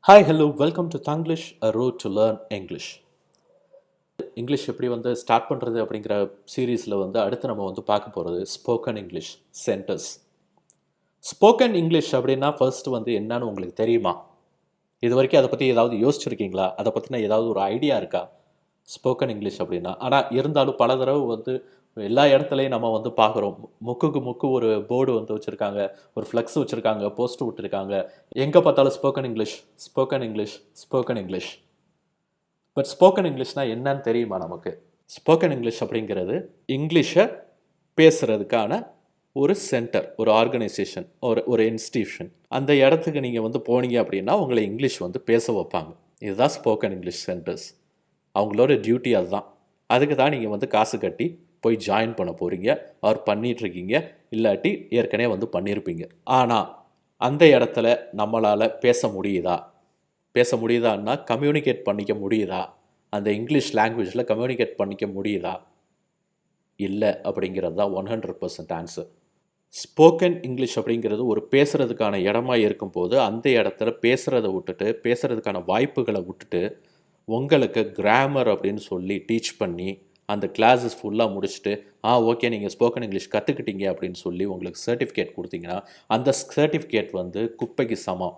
Hi, hello, welcome to Tanglish, a road to learn English. English எப்படி start பண்ணுறது அப்படிங்கிற சீரீஸில் அடுத்து நம்ம பார்க்க போகிறது spoken English centres. Spoken English அப்படின்னா ஃபர்ஸ்ட் என்னன்னு உங்களுக்கு தெரியுமா? இது வரைக்கும் அதை பற்றி ஏதாவது யோசிச்சிருக்கீங்களா? அதை பற்றின ஏதாவது ஒரு ஐடியா இருக்கா? ஸ்போக்கன் இங்கிலீஷ் அப்படின்னா ஆனால் இருந்தாலும் பல தடவை எல்லா இடத்துலையும் நம்ம பார்க்குறோம். முக்குக்கு முக்கு ஒரு போர்டு வச்சுருக்காங்க, ஒரு ஃப்ளெக்ஸ் வச்சுருக்காங்க, போஸ்ட் விட்டுருக்காங்க. எங்கே பார்த்தாலும் spoken English, spoken English, spoken English. But spoken இங்கிலீஷ்னால் என்னன்னு தெரியுமா நமக்கு? ஸ்போக்கன் இங்கிலீஷ் அப்படிங்கிறது இங்கிலீஷை பேசுகிறதுக்கான ஒரு சென்டர், ஒரு ஆர்கனைசேஷன், ஒரு இன்ஸ்டிடியூஷன். அந்த இடத்துக்கு நீங்கள் போனீங்க அப்படின்னா உங்களை இங்கிலீஷ் பேச வைப்பாங்க. இதுதான் ஸ்போக்கன் இங்கிலீஷ் சென்டர்ஸ். அவங்களோட டியூட்டி அதுதான். அதுக்கு தான் நீங்கள் காசு கட்டி போய் ஜாயின் பண்ண போகிறீங்க, ஆர் பண்ணிகிட்ருக்கீங்க, இல்லாட்டி ஏற்கனவே பண்ணியிருப்பீங்க. ஆனால் அந்த இடத்துல நம்மளால் பேச முடியுதான்னா கம்யூனிகேட் பண்ணிக்க முடியுதா? அந்த இங்கிலீஷ் லாங்குவேஜில் கம்யூனிகேட் பண்ணிக்க முடியுதா? இல்லை அப்படிங்கிறது தான் 100% ஆன்சர். ஸ்போக்கன் இங்கிலீஷ் அப்படிங்கிறது ஒரு பேசுகிறதுக்கான இடமா இருக்கும்போது அந்த இடத்துல பேசுகிறத விட்டுட்டு, பேசுகிறதுக்கான வாய்ப்புகளை விட்டுட்டு, உங்களுக்கு கிராமர் அப்படின்னு சொல்லி டீச் பண்ணி அந்த கிளாஸஸ் ஃபுல்லாக முடிச்சுட்டு ஓகே நீங்கள் ஸ்போக்கன் இங்கிலீஷ் கற்றுக்கிட்டீங்க அப்படின்னு சொல்லி உங்களுக்கு சர்டிஃபிகேட் கொடுத்தீங்கன்னா அந்த சர்டிஃபிகேட் குப்பைக்கு சமம்.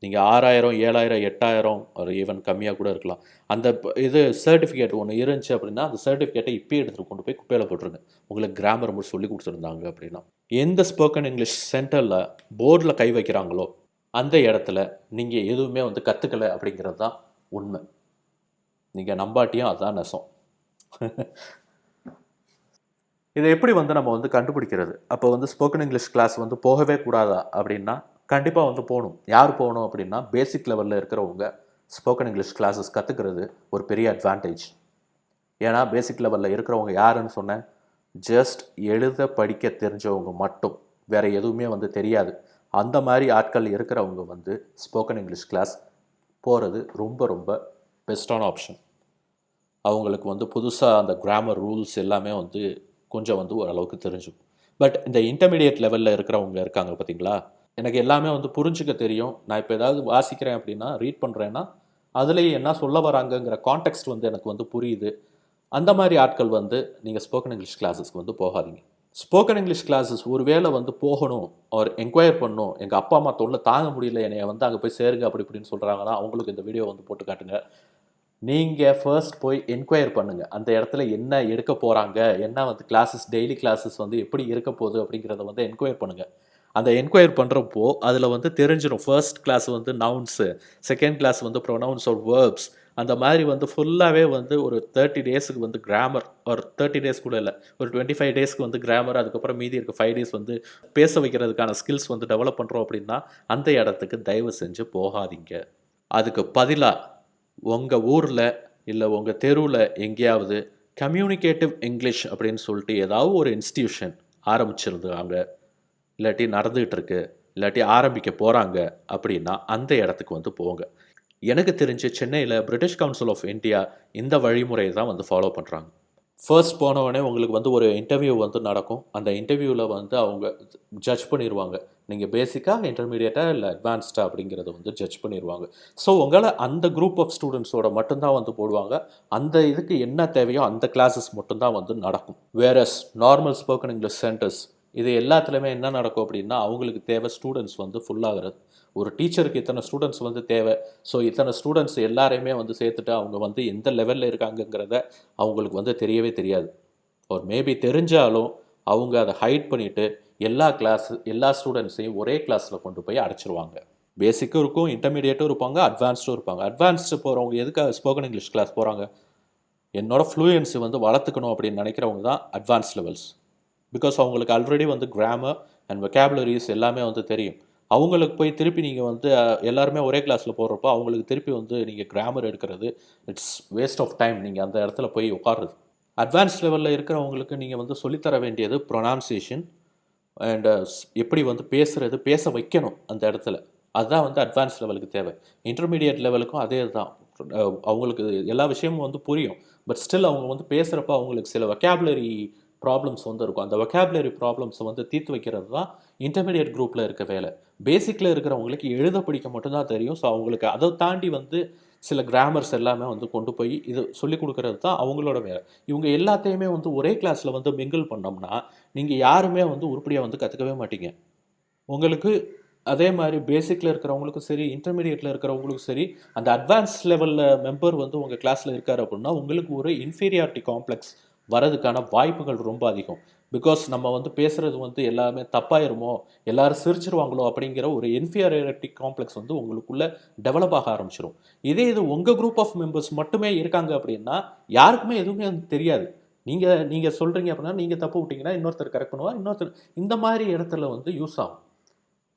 நீங்கள் 6000, 7000, 8000 ஒரு ஈவன் கம்மியாக கூட இருக்கலாம். அந்த இது சர்டிஃபிகேட் ஒன்று இருந்துச்சு அப்படின்னா அந்த சர்டிஃபிகேட்டை இப்போயே எடுத்துகிட்டு கொண்டு போய் குப்பையில் போட்டுருங்க. உங்களுக்கு கிராமர் மட்டும் சொல்லி கொடுத்துருந்தாங்க அப்படின்னா. எந்த ஸ்போக்கன் இங்கிலீஷ் சென்டரில் போர்டில் கை வைக்கிறாங்களோ அந்த இடத்துல நீங்கள் எதுவுமே கற்றுக்கலை அப்படிங்கிறது தான் உண்மை. நீங்கள் நம்பாட்டியும் அதுதான் நெசம். இதை எப்படி நம்ம கண்டுபிடிக்கிறது? அப்போ ஸ்போக்கன் இங்கிலீஷ் கிளாஸ் போகவே கூடாதா அப்படின்னா கண்டிப்பாக போகணும். யார் போகணும் அப்படின்னா பேசிக் லெவலில் இருக்கிறவங்க ஸ்போக்கன் இங்கிலீஷ் கிளாஸஸ் கற்றுக்கிறது ஒரு பெரிய அட்வான்டேஜ். ஏன்னா பேசிக் லெவலில் இருக்கிறவங்க யாருன்னு சொன்னேன், ஜஸ்ட் எழுத படிக்க தெரிஞ்சவங்க மட்டும், வேறு எதுவுமே தெரியாது. அந்த மாதிரி ஆட்கள் இருக்கிறவங்க ஸ்போக்கன் இங்கிலீஷ் கிளாஸ் போகிறது ரொம்ப ரொம்ப பெஸ்ட்டான ஆப்ஷன். அவங்களுக்கு புதுசாக அந்த கிராமர் ரூல்ஸ் எல்லாமே கொஞ்சம் ஓரளவுக்கு தெரிஞ்சுக்கும். பட் இந்த இன்டர்மீடியட் லெவலில் இருக்கிறவங்க இருக்காங்க பார்த்தீங்களா, எனக்கு எல்லாமே புரிஞ்சுக்க தெரியும், நான் இப்போ ஏதாவது வாசிக்கிறேன் அப்படின்னா ரீட் பண்ணுறேன்னா அதுலேயே என்ன சொல்ல வராங்கங்கிற கான்டெக்ஸ்ட் எனக்கு புரியுது. அந்த மாதிரி ஆட்கள் நீங்கள் ஸ்போக்கன் இங்கிலீஷ் கிளாஸஸ்க்கு போகாதீங்க. ஸ்போக்கன் இங்கிலீஷ் கிளாஸஸ் ஒரு வேளை போகணும், ஒரு என்கொயர் பண்ணணும், எங்கள் அப்பா அம்மா தொல்லை தாங்க முடியல, என்னை அங்கே போய் சேருங்க அப்படி இப்படின்னு சொல்கிறாங்கன்னா அவங்களுக்கு இந்த வீடியோ போட்டு காட்டுங்க. நீங்கள் ஃபர்ஸ்ட் போய் என்கொயர் பண்ணுங்கள். அந்த இடத்துல என்ன எடுக்க போகிறாங்க, என்ன கிளாஸஸ், டெய்லி கிளாஸஸ் எப்படி இருக்க போகுது அப்படிங்கிறத என்கொயர் பண்ணுங்கள். அந்த என்கொயர் பண்ணுறப்போ அதில் தெரிஞ்சிடும். First class nouns, second class pronouns or verbs, அந்த மாதிரி ஃபுல்லாகவே ஒரு 30 டேஸுக்கு கிராமர், ஒரு 30 டேஸ் கூட இல்லை, ஒரு 25 டேஸ்க்கு கிராமர், அதுக்கப்புறம் மீதி இருக்க 5 டேஸ் பேச வைக்கிறதுக்கான ஸ்கில்ஸ் டெவலப் பண்ணுறோம் அப்படின்னா அந்த இடத்துக்கு தயவு செஞ்சு போகாதீங்க. அதுக்கு பதிலாக உங்கள் ஊரில் இல்லை உங்கள் தெருவில் எங்கேயாவது கம்யூனிகேட்டிவ் இங்கிலீஷ் அப்படின்னு சொல்லிட்டு ஏதாவது ஒரு இன்ஸ்டிடியூஷன் ஆரம்பிச்சிருந்தாங்க, இல்லாட்டி நடந்துகிட்டு இருக்கு, இல்லாட்டி ஆரம்பிக்க போகிறாங்க அப்படின்னா அந்த இடத்துக்கு போங்க. எனக்கு தெரிஞ்சு சென்னையில் பிரிட்டிஷ் கவுன்சில் ஆஃப் இந்தியா இந்த வழிமுறையை தான் ஃபாலோ பண்ணுறாங்க. ஃபர்ஸ்ட் போனவொடனே உங்களுக்கு ஒரு இன்டர்வியூ நடக்கும். அந்த இன்டர்வியூவில் அவங்க ஜட்ஜ் பண்ணிடுவாங்க, நீங்கள் பேசிக்காக, இன்டர்மீடியட்டாக இல்லை அட்வான்ஸ்டாக அப்படிங்கிறத ஜட்ஜ் பண்ணிடுவாங்க. ஸோ உங்களை அந்த குரூப் ஆஃப் ஸ்டூடெண்ட்ஸோட மட்டும்தான் போடுவாங்க. அந்த இதுக்கு என்ன தேவையோ அந்த கிளாஸஸ் மட்டும்தான் நடக்கும். Whereas normal spoken English centres இது எல்லாத்துலேயுமே என்ன நடக்கும் அப்படின்னா அவங்களுக்கு தேவை ஸ்டூடெண்ட்ஸ் ஃபுல்லாகிறது. ஒரு டீச்சருக்கு இத்தனை ஸ்டூடெண்ட்ஸ் தேவை. ஸோ இத்தனை ஸ்டூடெண்ட்ஸ் எல்லாரையுமே சேர்த்துட்டு அவங்க எந்த லெவலில் இருக்காங்கங்கிறத அவங்களுக்கு தெரியவே தெரியாது. ஒரு மேபி தெரிஞ்சாலும் அவங்க அதை ஹைட் பண்ணிவிட்டு எல்லா ஸ்டூடெண்ட்ஸையும் ஒரே கிளாஸில் கொண்டு போய் அடைச்சிருவாங்க. பேசிக்கும் இருக்கும், இன்டர்மீடியட்டும் இருப்பாங்க, அட்வான்ஸ்டும் இருப்பாங்க. அட்வான்ஸ்டு போகிறவங்க எதுக்காக ஸ்போக்கன் இங்கிலீஷ் கிளாஸ் போகிறாங்க? என்னோட ஃப்ளூயன்ஸி வளர்த்துக்கணும் அப்படின்னு நினைக்கிறவங்க தான் அட்வான்ஸ் லெவல்ஸ். பிகாஸ் அவங்களுக்கு ஆல்ரெடி கிராமர் அண்ட் வொக்காபுலரிஸ் எல்லாமே தெரியும். அவங்களுக்கு போய் திருப்பி நீங்கள் எல்லாருமே ஒரே கிளாஸில் போடுறப்போ அவங்களுக்கு திருப்பி நீங்கள் கிராமர் எடுக்கிறது இட்ஸ் வேஸ்ட் ஆஃப் டைம். நீங்கள் அந்த இடத்துல போய் உட்காருறது. அட்வான்ஸ் லெவலில் இருக்கிறவங்களுக்கு நீங்கள் சொல்லித்தர வேண்டியது ப்ரொனவுன்சியேஷன் அண்ட் எப்படி பேசுகிறது, பேச வைக்கணும் அந்த இடத்துல. அதுதான் அட்வான்ஸ் லெவலுக்கு தேவை. இன்டர்மீடியட் லெவலுக்கும் அதே தான். அவங்களுக்கு எல்லா விஷயமும் புரியும். பட் ஸ்டில் அவங்க பேசுகிறப்ப அவங்களுக்கு சில வொக்காபுலரி ப்ராப்ளம்ஸ் வந்து இருக்கும். அந்த வொக்காபுலரி ப்ராப்ளம்ஸை வந்து தீர்த்து வைக்கிறது தான் இன்டர்மீடியட் குரூப்பில் இருக்க வேலை. பேசிக்கில் இருக்கிறவங்களுக்கு எழுத படிக்க மட்டும்தான் தெரியும். ஸோ அவங்களுக்கு அதை தாண்டி வந்து சில கிராமர்ஸ் எல்லாமே வந்து கொண்டு போய் இது சொல்லிக் கொடுக்கறது தான் அவங்களோட வேலை. இவங்க எல்லாத்தையுமே வந்து ஒரே கிளாஸில் வந்து மிங்கிள் பண்ணோம்னா நீங்கள் யாருமே வந்து உருப்படியாக வந்து கற்றுக்கவே மாட்டீங்க. உங்களுக்கு அதே மாதிரி பேசிக்கில் இருக்கிறவங்களுக்கும் சரி, இன்டர்மீடியட்டில் இருக்கிறவங்களுக்கும் சரி, அந்த அட்வான்ஸ் லெவலில் மெம்பர் வந்து உங்கள் கிளாஸில் இருக்கார் அப்படின்னா உங்களுக்கு ஒரு இன்ஃபீரியாரிட்டி காம்ப்ளெக்ஸ் வரதுக்கான வாய்ப்புகள் ரொம்ப அதிகம். பிகாஸ் நம்ம வந்து பேசுகிறது வந்து எல்லாமே தப்பாயிருமோ, எல்லாரும் சிரிச்சிருவாங்களோ அப்படிங்கிற ஒரு இன்ஃபீரியாரிட்டி காம்ப்ளெக்ஸ் வந்து உங்களுக்குள்ளே டெவலப் ஆக ஆரம்பிச்சிடும். இது உங்கள் குரூப் ஆஃப் மெம்பர்ஸ் மட்டுமே இருக்காங்க அப்படின்னா யாருக்குமே எதுவுமே தெரியாது. நீங்கள் சொல்கிறீங்க அப்படின்னா நீங்கள் தப்பு விட்டீங்கன்னா இன்னொருத்தர் கரெக்ட் பண்ணுவார், இன்னொருத்தர் இந்த மாதிரி இடத்துல வந்து யூஸ் ஆகும்.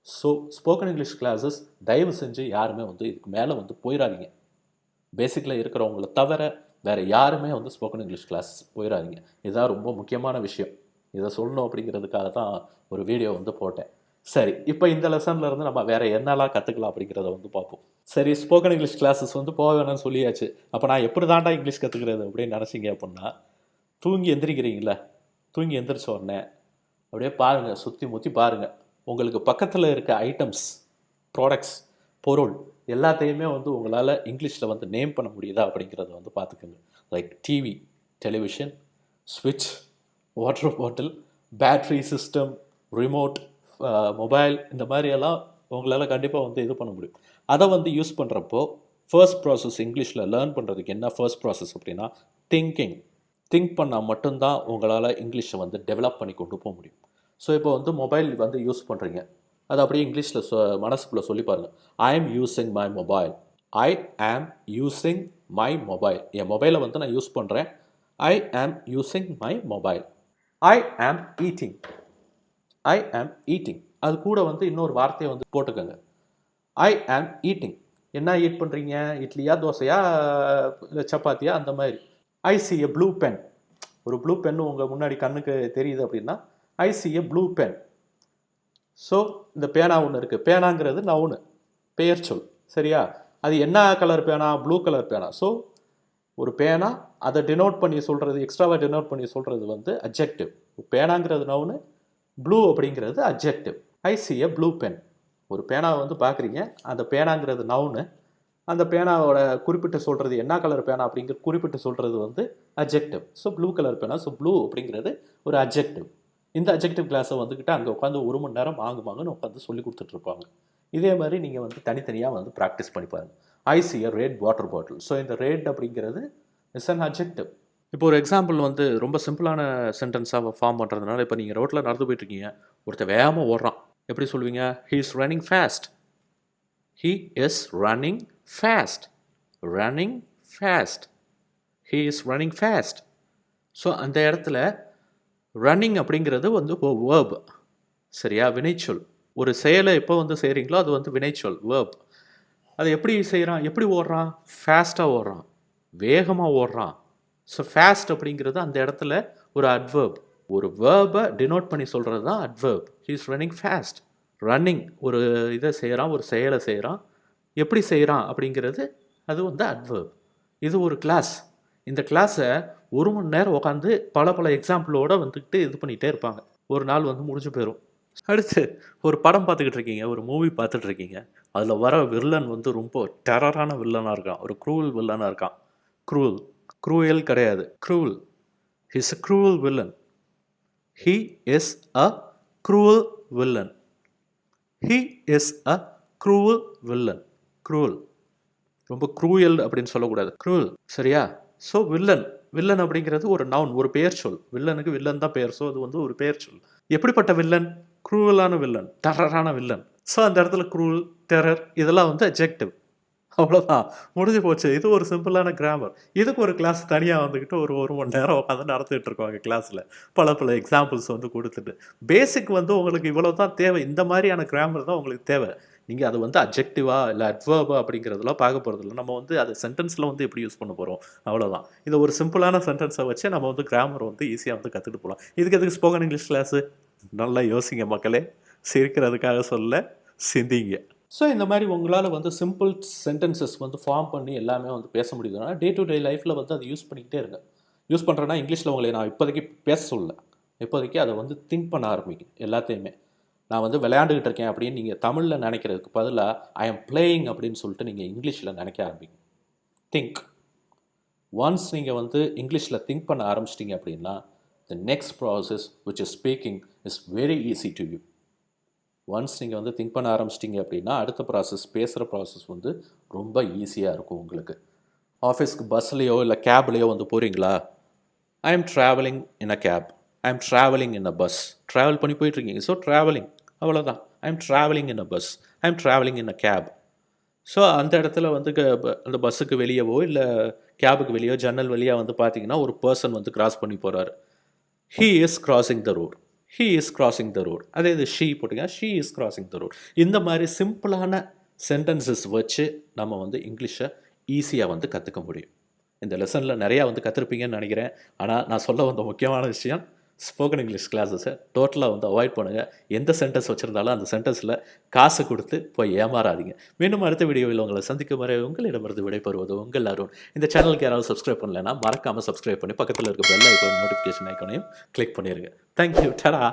ஸோ ஸ்போக்கன் இங்கிலீஷ் கிளாஸஸ் தயவு செஞ்சு யாருமே வந்து இதுக்கு மேலே வந்து போயிடாதீங்க. பேசிக்கில் இருக்கிறவங்கள தவிர வேறு யாருமே வந்து ஸ்போக்கன் இங்கிலீஷ் கிளாஸ் போயிடாதீங்க. இதுதான் ரொம்ப முக்கியமான விஷயம். இதை சொல்லணும் அப்படிங்கிறதுக்காக தான் ஒரு வீடியோ வந்து போட்டேன். சரி, இப்போ இந்த லெசனில் இருந்து நம்ம வேறு என்னெல்லாம் கற்றுக்கலாம் அப்படிங்கிறத வந்து பார்ப்போம். சரி, ஸ்போக்கன் இங்கிலீஷ் கிளாஸஸ் வந்து போக வேணும்னு சொல்லியாச்சு. அப்போ நான் எப்படி தாண்டா இங்கிலீஷ் கற்றுக்கிறது அப்படின்னு நினச்சிங்க அப்படின்னா, தூங்கி எந்திரிக்கிறீங்களே, தூங்கி எந்திரிச்ச உடனே அப்படியே பாருங்கள், சுற்றி முற்றி பாருங்கள். உங்களுக்கு பக்கத்தில் இருக்க ஐட்டம்ஸ், ப்ராடக்ட்ஸ், பொருள் எல்லாத்தையுமே வந்து உங்களால் இங்கிலீஷில் வந்து நேம் பண்ண முடியுதா அப்படிங்கிறத வந்து பார்த்துக்கோங்க. லைக் டிவி, டெலிவிஷன், ஸ்விட்ச், water bottle, battery system, remote, mobile, இந்த மாதிரியெல்லாம் உங்களால் கண்டிப்பாக வந்து இது பண்ண முடியும். அதை வந்து யூஸ் பண்ணுறப்போ ஃபர்ஸ்ட் ப்ராசஸ் இங்கிலீஷில் லேர்ன் பண்ணுறதுக்கு என்ன ஃபர்ஸ்ட் ப்ராசஸ் அப்படின்னா திங்கிங். திங்க் பண்ணால் மட்டும்தான் உங்களால் இங்கிலீஷை வந்து டெவலப் பண்ணி கொண்டு போக முடியும். ஸோ இப்போ வந்து மொபைல் வந்து யூஸ் பண்ணுறீங்க, அது அப்படியே இங்கிலீஷில் மனசுக்குள்ளே சொல்லி பாருங்கள். ஐ ஆம் யூஸிங் மை மொபைல். ஐ ஆம் யூஸிங் மை மொபைல். என் மொபைலை வந்து நான் யூஸ் பண்ணுறேன். ஐ ஆம் யூஸிங் மை மொபைல். ஐ ஆம் ஈட்டிங். ஐ ஆம் ஈட்டிங். அது கூட வந்து இன்னொரு வார்த்தையை வந்து போட்டுக்கோங்க. ஐ ஆம் ஈட்டிங். என்ன ஈட் பண்ணுறீங்க? இட்லியா, தோசையா, சப்பாத்தியா, அந்த மாதிரி. I see a blue pen. ஒரு ப்ளூ பென் உங்கள் முன்னாடி கண்ணுக்கு தெரியுது அப்படின்னா I see a blue pen. So இந்த பேனா ஒன்று இருக்குது. பேனாங்கிறது நவுனு, பெயர் சொல். சரியா? அது என்ன கலர் பேனா? ப்ளூ கலர் பேனா. ஸோ ஒரு பேனா, அதை டினோட் பண்ணி சொல்கிறது, எக்ஸ்ட்ராவாக டினோட் பண்ணி சொல்கிறது வந்து அட்ஜெக்டிவ். பேனாங்கிறது நவுனு, ப்ளூ அப்படிங்கிறது adjective. I see a blue pen. ஒரு பேனாவை வந்து பார்க்குறீங்க, அந்த பேனாங்கிறது நவுனு, அந்த பேனாவோட குறிப்பிட்டு சொல்கிறது என்ன கலர் பேனா அப்படிங்கிற குறிப்பிட்டு சொல்கிறது வந்து அட்ஜெக்டிவ். ஸோ ப்ளூ கலர் பேனா. ஸோ ப்ளூ அப்படிங்கிறது ஒரு அட்ஜெக்டிவ். இந்த அட்ஜெக்டிவ் கிளாஸை வந்துக்கிட்டு அங்கே உட்காந்து 1 மணி நேரம் மாங்குன்னு உட்காந்து சொல்லி கொடுத்துட்ருப்பாங்க. இதே மாதிரி நீங்கள் வந்து தனித்தனியாக வந்து ப்ராக்டிஸ் பண்ணி பாருங்கள். I see a red water bottle. So இந்த ரெட் அப்படிங்கிறது இஸ் அன் அட்ஜெக்டிவ். இப்போ ஒரு எக்ஸாம்பிள் வந்து ரொம்ப சிம்பிளான சென்டென்ஸாக ஃபார்ம் பண்ணுறதுனால, இப்போ நீங்கள் ரோட்டில் நடந்து போயிட்டுருக்கீங்க, ஒருத்தர் வேகமாக ஓடுறான். எப்படி சொல்லுவீங்க? He is running fast. He is running fast. Running fast. He is running fast. So அந்த இடத்துல ரன்னிங் அப்படிங்கிறது வந்து வேர்ப். சரியா? வினைச்சொல். ஒரு செயலை எப்போ வந்து செய்கிறீங்களோ அது வந்து வினைச்சொல், வேர்ப். அதை எப்படி செய்கிறான்? எப்படி ஓடுறான்? ஃபாஸ்ட்டாக ஓடுறான், வேகமாக ஓடுறான். ஸோ ஃபாஸ்ட் அப்படிங்கிறது அந்த இடத்துல ஒரு அட்வர்ப். ஒரு வேர்பை டினோட் பண்ணி சொல்கிறது தான் adverb. He is running fast. Running ஒரு இதை செய்கிறான், ஒரு செயலை செய்கிறான். எப்படி செய்கிறான் அப்படிங்கிறது அது வந்து அட்வர்ப். இது ஒரு கிளாஸ். இந்த கிளாஸை 1 மணி நேரம் உட்காந்து பல எக்ஸாம்பிளோடு வந்துக்கிட்டு இது பண்ணிகிட்டே இருப்பாங்க. ஒரு நாள் வந்து முடிஞ்சு போயிடும். அடுத்து ஒரு படம் பார்த்துக்கிட்டு இருக்கீங்க, ஒரு மூவி பார்த்துட்ருக்கீங்க. அதில் வர வில்லன் வந்து ரொம்ப டெரரான வில்லனாக இருக்கான், ஒரு க்ரூவல் வில்லனாக இருக்கான். க்ரூயல் கிடையாது, cruel. He's a cruel villain. He is a cruel villain. He is a cruel villain. Cruel, ரொம்ப க்ரூயல் அப்படின்னு சொல்லக்கூடாது, க்ரூவல். சரியா? ஸோ வில்லன் அப்படிங்கிறது ஒரு நவுன், ஒரு பெயர் சொல். வில்லனுக்கு வில்லன் தான் பெயர். ஸோ அது வந்து ஒரு பெயர் சொல். எப்படிப்பட்ட வில்லன்? க்ரூவலான வில்லன், டெரரான வில்லன். ஸோ அந்த இடத்துல க்ரூவல், டெரர் இதெல்லாம் வந்து அட்ஜெக்டிவ். அவ்வளோதான், முடிஞ்சு போச்சு. இது ஒரு சிம்பிளான கிராமர். இதுக்கு ஒரு கிளாஸ் தனியாக வந்துக்கிட்டு ஒரு மணி நேரம் உட்காந்து நடத்திட்டு இருக்காங்க கிளாஸில். பல எக்ஸாம்பிள்ஸ் வந்து கொடுத்துட்டு பேசிக் வந்து உங்களுக்கு இவ்வளோ தான் தேவை. இந்த மாதிரியான கிராமர் தான் உங்களுக்கு தேவை. நீங்கள் அது வந்து அட்ஜெக்டிவா இல்லை அட்வர்பா அப்படிங்கிறதெல்லாம் பார்க்க போகிறதில்ல. நம்ம வந்து அது சென்டென்ஸில் வந்து எப்படி யூஸ் பண்ண போகிறோம், அவ்வளோதான். இது ஒரு சிம்பிளான சென்டென்ஸை வச்சு நம்ம வந்து கிராமர் வந்து ஈஸியாக வந்து கற்றுட்டு போகலாம். இதுக்கு எதுக்கு ஸ்போக்கன் இங்கிலீஷ் கிளாஸு? நல்லா யோசிங்க மக்களே. சிரிக்கிறதுக்காக சொல்ல, சிந்திங்க. ஸோ இந்த மாதிரி உங்களால் வந்து சிம்பிள் சென்டென்சஸ் வந்து ஃபார்ம் பண்ணி எல்லாமே வந்து பேச முடியுதுன்னா டே டு டே லைஃப்பில் வந்து அதை யூஸ் பண்ணிக்கிட்டே இருங்க. யூஸ் பண்ணுறேன்னா இங்கிலீஷில் உங்களை நான் இப்போதைக்கு பேச சொல்லலை. இப்போதைக்கு அதை வந்து திங்க் பண்ண ஆரம்பிங்க எல்லாத்தையுமே. நான் வந்து விளையாண்டுக்கிட்டு இருக்கேன் அப்படின்னு நீங்கள் தமிழில் நினைக்கிறதுக்கு பதிலாக ஐ எம் பிளேயிங் அப்படின்னு சொல்லிட்டு நீங்கள் இங்கிலீஷில் நினைக்க ஆரம்பிங்க. திங்க். ஒன்ஸ் நீங்கள் வந்து இங்கிலீஷில் திங்க் பண்ண ஆரம்பிச்சிட்டிங்க அப்படின்னா the next process which is speaking is very easy to you. Once நீங்கள் வந்து திங்க் பண்ண ஆரம்பிச்சிட்டிங்க அப்படின்னா அடுத்த ப்ராசஸ், பேசுகிற ப்ராசஸ் வந்து ரொம்ப ஈஸியாக இருக்கும் உங்களுக்கு. ஆஃபீஸ்க்கு பஸ்லேயோ இல்லை கேப்லேயோ வந்து போகிறீங்களா, I am travelling in a cab, I am travelling in a bus. Travel பண்ணி போயிட்டுருக்கீங்க, ஸோ ட்ராவலிங், அவ்வளோதான். I am travelling in a bus, I am travelling in a cab. So அந்த இடத்துல வந்து அந்த பஸ்ஸுக்கு வெளியவோ இல்லை கேபுக்கு வெளியோ ஜன்னல் வழியாக வந்து பார்த்தீங்கன்னா ஒரு பர்சன் வந்து கிராஸ் பண்ணி போகிறாரு. He is crossing the road, he is crossing the road. அதே இது ஷீ போட்டிங்கன்னா she is crossing the road. இந்த மாதிரி சிம்பிளான சென்டென்சஸ் வச்சு நம்ம வந்து இங்கிலீஷை ஈஸியாக வந்து கற்றுக்க முடியும். இந்த லெசனில் நிறையா வந்து கற்றுருப்பீங்கன்னு நினைக்கிறேன். ஆனால் நான் சொல்ல வந்த முக்கியமான விஷயம், ஸ்போக்கன் இங்கிலீஷ் கிளாஸஸை டோட்டலாக வந்து அவாய்ட் பண்ணுங்கள். எந்த சென்டென்ஸ் வச்சுருந்தாலும் அந்த சென்டென்ஸில் காசு கொடுத்து போய் ஏமாறாதீங்க. மீண்டும் அடுத்த வீடியோவில் உங்களை சந்திக்கும் வரை உங்களிடமிருந்து விடைபெறுவது உங்கள் அருண். இந்த சேனலுக்கு யாராவது சப்ஸ்கிரைப் பண்ணலைன்னா மறக்காமல் சப்ஸ்கிரைப் பண்ணி பக்கத்தில் இருக்க பெல் ஐக்கான் நோட்டிஃபிகேஷன் ஐக்கானையும் கிளிக் பண்ணிடுங்க. தேங்க்யூ. டடா.